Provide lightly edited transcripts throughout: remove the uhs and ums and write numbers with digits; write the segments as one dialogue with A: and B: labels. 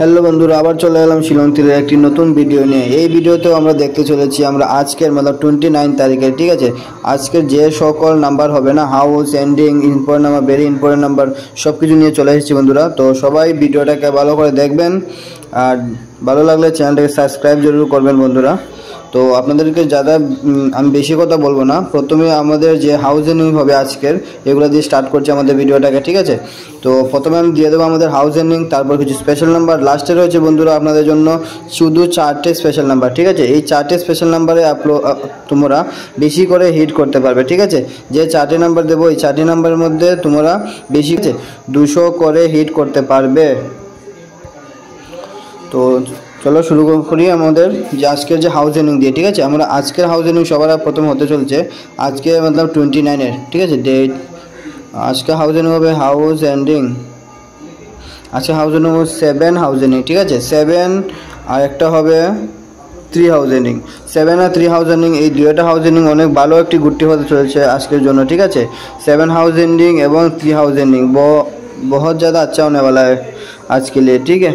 A: Hello বন্ধুরা, আবার চলে এলাম শিলং তীরের একটি নতুন ভিডিও নিয়ে। এই ভিডিওতেও আমরা দেখতে চলেছি আমরা আজকের 29 তারিখের, ঠিক আছে, আজকের যে সকল নাম্বার হবে না, house ending, important number, very important number, সব কিছু নিয়ে চলে এসেছি বন্ধুরা। তো সবাই ভিডিওটাকে ভালো করে দেখবেন, আর ভালো লাগলে চ্যানেলটাকে সাবস্ক্রাইব জরুর করবেন বন্ধুরা। তো আপনাদেরকে ज़्यादा আমি বেশি কথা বলবো না, প্রথমে আমাদের যে হাউস এন্ডিং হবে আজকের, এগুলো দিয়ে স্টার্ট করছি আমাদের ভিডিওটাকে, ঠিক আছে। তো প্রথমে আমি দিয়ে দেবো আমাদের হাউস এন্ডিং, তারপর কিছু স্পেশাল নাম্বার, লাস্টে রয়েছে বন্ধুরা আপনাদের জন্য শুধু 4টে স্পেশাল নাম্বার, ঠিক আছে। এই 4টে স্পেশাল নাম্বারে তোমরা বেশি করে হিট করতে পারবে, ঠিক আছে। যে 4টে নাম্বার দেবো, এই 4টে নাম্বারের মধ্যে তোমরা বেশি 200 করে হিট করতে পারবে। তো চলো শুরু করি আমাদের যে আজকের যে হাউস এন্ডিং দিয়ে, ঠিক আছে। আমরা আজকের হাউস এন্ডিং সবার প্রথম হতে চলছে আজকে मतलब 29-এর, ঠিক আছে, ডেট। আজকে হাউস এন্ডিং হবে হাউস এন্ডিং, আজকে হাউস এন্ডিং হবে 7 হাউস এন্ডিং, ঠিক আছে। 7 আর একটা হবে 3 হাউস এন্ডিং। 7 আর 3 হাউস এন্ডিং, এই দুইটা হাউস এন্ডিং অনেক ভালো একটি গুটি হতে চলেছে আজকের জন্য, ঠিক আছে। 7 हाउस एंडिंग এবং 3 हाउस एंडिंग बहुत ज़्यादा अच्छा होने वाला है आज के लिए, ठीक है।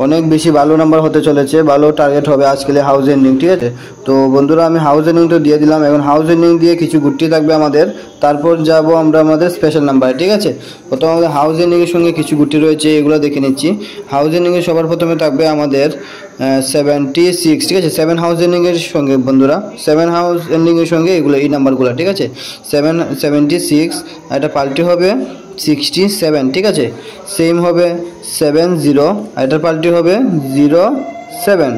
A: অনেক বেশি ভালো নাম্বার হতে চলেছে, ভালো টার্গেট হবে আজকে হাউস এন্ডিং, ঠিক আছে। তো বন্ধুরা আমি হাউস এন্ডিং তো দিয়ে দিলাম, এখন হাউস এন্ডিং দিয়ে কিছু গুটি থাকবে আমাদের, তারপর যাব আমরা আমাদের স্পেশাল নাম্বারে, ঠিক আছে। প্রথমে আমাদের হাউস এন্ডিংয়ের সঙ্গে কিছু গুটি রয়েছে, এগুলো দেখে নিচ্ছি। হাউস এন্ডিংয়ে সবার প্রথমে থাকবে আমাদের 76, ঠিক আছে। 7 হাউস এন্ডিংয়ের সঙ্গে বন্ধুরা, 7 হাউস এন্ডিংয়ের সঙ্গে এগুলো এই নাম্বারগুলো, ঠিক আছে। 76, এটা পাল্টি হবে 67, ঠিক আছে। সেম হবে 70, এটার পাল্টি হবে 07,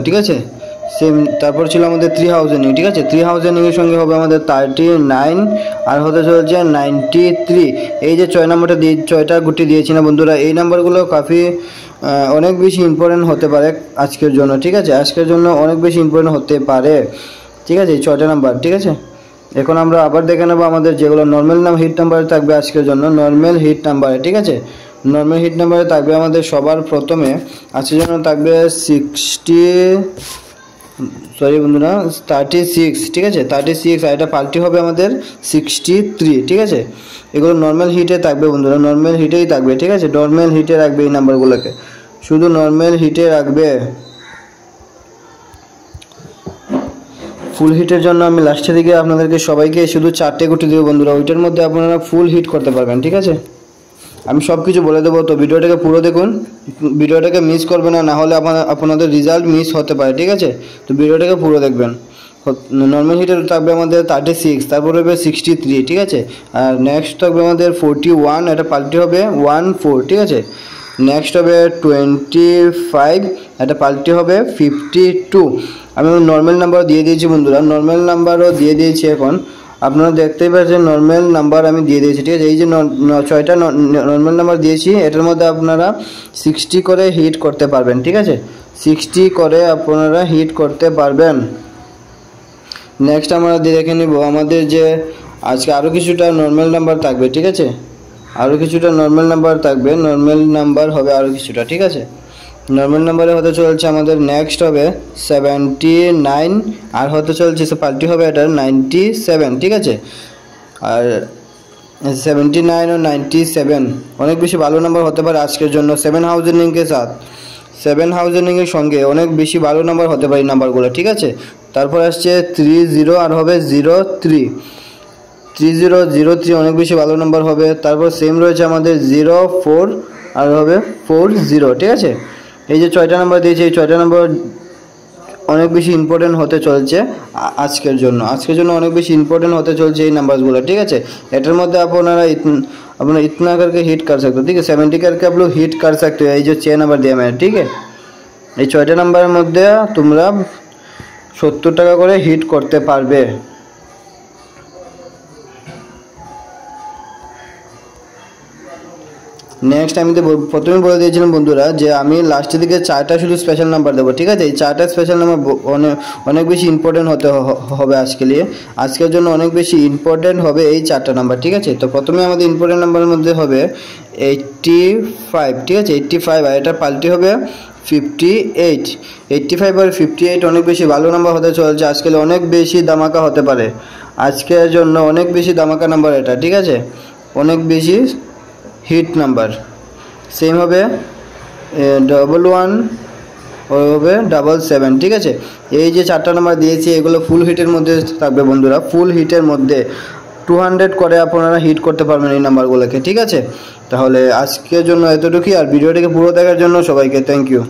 A: ঠিক আছে। সেম তারপর ছিল আমাদের 3 হাউস এন্ডিং, ঠিক আছে। 3 হাউস এন্ডিংয়ের সঙ্গে হবে আমাদের 39 আর হতে চলেছে 93। এই যে 6 নাম্বারটা দিয়ে 6টা গুটি দিয়েছি না বন্ধুরা, এই নাম্বারগুলো কাফি অনেক বেশি ইম্পর্টেন্ট হতে পারে আজকের জন্য, ঠিক আছে। আজকের জন্য অনেক বেশি ইম্পর্টেন্ট হতে পারে, ঠিক আছে, এই 6টা নাম্বার, ঠিক আছে। এখন আমরা আবার দেখে নেব আমাদের যেগুলো নর্মাল হিট নাম্বারে থাকবে আজকের জন্য, নর্মাল হিট নাম্বারে, ঠিক আছে। নর্মাল হিট নাম্বারে থাকবে আমাদের সবার প্রথমে আজকের জন্য থাকবে 36, ঠিক আছে। 36 আর এটা পাল্টি হবে আমাদের 63, ঠিক আছে। এগুলো নর্মাল হিটে থাকবে বন্ধুরা, নর্মাল হিটেই থাকবে, ঠিক আছে। নর্মাল হিটে রাখবে এই নাম্বারগুলোকে, শুধু নর্মাল হিটে রাখবে। ফুল হিটের জন্য আমি লাস্টের দিকে আপনাদেরকে সবাইকে শুধু 4টে গুটি দেবো বন্ধুরা, ওইটার মধ্যে আপনারা ফুল হিট করতে পারবেন, ঠিক আছে। আমি সব কিছু বলে দেবো, তো ভিডিওটাকে পুরো দেখুন, ভিডিওটাকে মিস করবেন না, হলে আপনাদের রেজাল্ট মিস হতে পারে, ঠিক আছে। তো ভিডিওটাকে পুরো দেখবেন। নর্মাল হিটের থাকবে আমাদের 36, তারপর হবে 63, ঠিক আছে। আর নেক্সট থাকবে আমাদের 41, এটা পাল্টি হবে 14, ঠিক আছে। নেক্সট হবে 25, এটা পাল্টি হবে 52। আমি নর্মাল নাম্বার দিয়ে দিয়েছি বন্ধুরা, নর্মাল নাম্বারও দিয়ে দিয়েছি। এখন আপনারা দেখতেই পাচ্ছেন নর্মাল নাম্বার আমি দিয়ে দিয়েছি, ঠিক আছে। এই যে 6টা নর্মাল নাম্বার দিয়েছি, এটার মধ্যে আপনারা 60 করে হিট করতে পারবেন, ঠিক আছে। 60 করে আপনারা হিট করতে পারবেন। নেক্সট আমরা দেখে নিব আমাদের যে আজকে আরও কিছুটা নর্মাল নাম্বার থাকবে, ঠিক আছে। আরও কিছুটা নর্মাল নাম্বার থাকবে, নর্মাল নাম্বার হবে আরও কিছুটা, ঠিক আছে। নর্মাল নাম্বারে হতে চলছে আমাদের নেক্সট হবে 79 আর হতে চলছে পাল্টি হবে এটা 97, ঠিক আছে। আর 79 और 97 অনেক বেশি ভালো নাম্বার হতে পারে আজকের জন্য। 7 হাউস এন্ডিংকে সাথ 7 হাউস এন্ডিংয়ের সঙ্গে অনেক বেশি ভালো নাম্বার হতে পারে এই নাম্বারগুলো, ঠিক আছে। তারপর আসছে 30 আর হবে 03, 3003 অনেক বেশি ভালো নাম্বার হবে। তারপর সেম রয়েছে আমাদের 04 আর হবে 40, ঠিক আছে। এই যে 6টা নাম্বার দিয়েছি, এই 6টা নাম্বার অনেক বেশি ইম্পর্টেন্ট হতে চলছে আজকের জন্য, অনেক বেশি ইম্পর্টেন্ট হতে চলছে এই নাম্বারগুলো, ঠিক আছে। এটার মধ্যে আপনারা इतना करके हिट कर सकते हो, ठीक है। 70 करके आप लोग हिट कर सकते हो, এই যে 6 নাম্বার দিয়ে मैं, ঠিক है। এই 6টা নাম্বারের মধ্যে তোমরা 70 টাকা করে হিট করতে পারবে। নেক্সট আমি তো প্রথমেই বলে দিয়েছিলাম বন্ধুরা যে আমি লাস্টের দিকে 4টা শুধু স্পেশাল নাম্বার দেবো, ঠিক আছে। এই 4টা স্পেশাল নাম্বার অনেক বেশি ইম্পর্টেন্ট হবে আজকের জন্য অনেক বেশি ইম্পর্টেন্ট হবে এই 4টা নাম্বার, ঠিক আছে। তো প্রথমে আমাদের ইম্পর্টেন্ট নাম্বারের মধ্যে হবে 85, ঠিক আছে। 85 আর এটা পাল্টি হবে 58, 85 আর 58 অনেক বেশি ভালো নাম্বার হতে চলছে আজকে, অনেক বেশি ধামাকা হতে পারে আজকের জন্য, অনেক বেশি ধামাকা নাম্বার এটা, ঠিক আছে। অনেক বেশি হিট নাম্বার, সেম হবে 11 হবে 77, ঠিক আছে। এই যে 4টা নাম্বার দিয়েছি এগুলো ফুল হিটের মধ্যে থাকবে বন্ধুরা, ফুল হিটের মধ্যে 200 করে আপনারা হিট করতে পারবেন এই নাম্বারগুলোকে, ঠিক আছে। তাহলে আজকের জন্য এতটুকুই, আর ভিডিওটাকে পুরো দেখার জন্য সবাইকে থ্যাংক ইউ।